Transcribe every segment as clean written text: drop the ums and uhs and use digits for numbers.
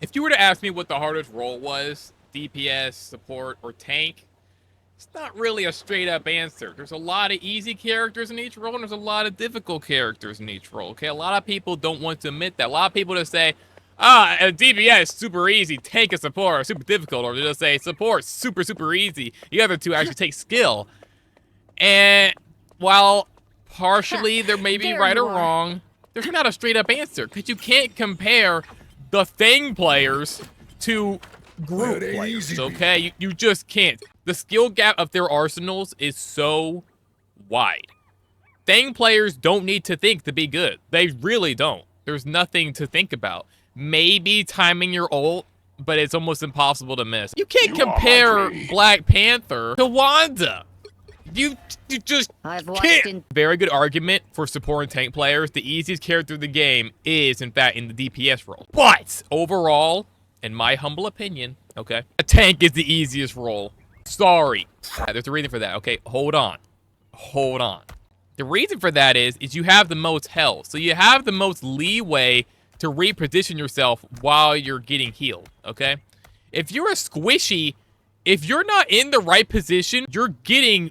If you were to ask me what the hardest role was, DPS, support, or tank, it's not really a straight up answer. There's a lot of easy characters in each role, and there's a lot of difficult characters in each role. Okay, a lot of people don't want to admit that. A lot of people just say, DPS super easy, tank and support are super difficult, or they just say support super easy. The other two actually take skill. And while partially they may be right or wrong, there's not a straight up answer because you can't compare the Thing players to group players, okay? You just can't. The skill gap of their arsenals is so wide. Thing players don't need to think to be good. They really don't. There's nothing to think about. Maybe timing your ult, but it's almost impossible to miss. You can't compare Black Panther to Wanda. You just can't. Very good argument for support and tank players. The easiest character in the game is, in fact, in the DPS role. But overall, in my humble opinion, okay, a tank is the easiest role. Sorry. There's a reason for that, okay? Hold on. Hold on. The reason for that is you have the most health. So you have the most leeway to reposition yourself while you're getting healed, okay? If you're a squishy, if you're not in the right position, you're getting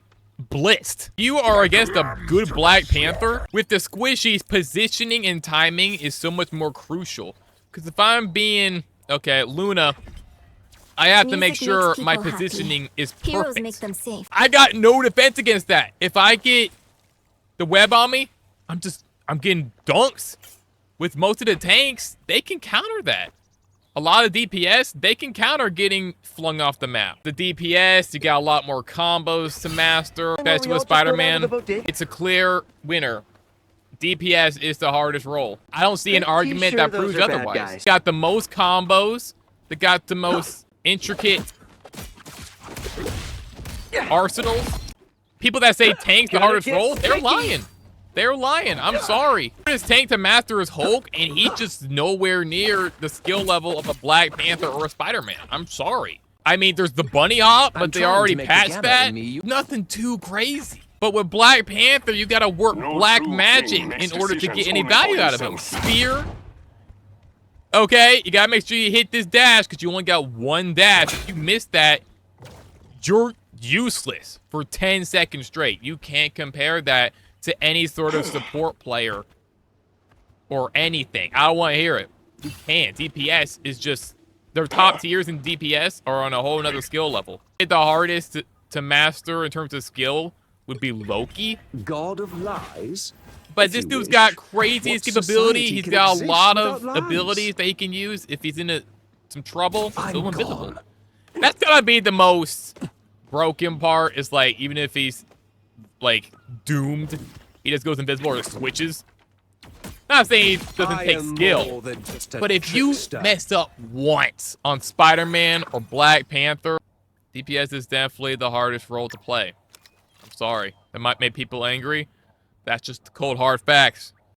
blitzed. You are against a good Black Panther. With the squishies, positioning and timing is so much more crucial. Because if I'm being, okay, Luna, I have to make sure my positioning is perfect. Heroes make them safe. I got no defense against that. If I get the web on me, I'm getting dunks. With most of the tanks, they can counter that. A lot of DPS, they can counter getting flung off the map. The DPS, you got a lot more combos to master. Especially with Spider-Man, it's a clear winner. DPS is the hardest role. I don't see an argument that proves otherwise. Got the most combos. They got the most intricate arsenals. People that say tank's the hardest role, they're lying. They're lying. I'm sorry. His tank to master is Hulk, and he's just nowhere near the skill level of a Black Panther or a Spider-Man. I'm sorry. I mean, there's the bunny hop, but they already patched that. Nothing too crazy. But with Black Panther, you gotta work black magic in order to get any value out of him. Spear. Okay, you gotta make sure you hit this dash, because you only got one dash. If you miss that, you're useless for 10 seconds straight. You can't compare that to any sort of support player or anything. I don't want to hear it. You can't. DPS is just, their top tiers in DPS are on a whole nother skill level. The hardest to master in terms of skill would be Loki. God of lies. But this dude's got crazy escapability. He's got a lot of abilities that he can use if he's in some trouble. So invisible. That's gotta be the most broken part, is like, even if he's like doomed, he just goes invisible or switches. Not saying he doesn't take skill, but if you mess up once on Spider-Man or Black Panther, DPS is definitely the hardest role to play. I'm sorry. That might make people angry. That's just the cold hard facts.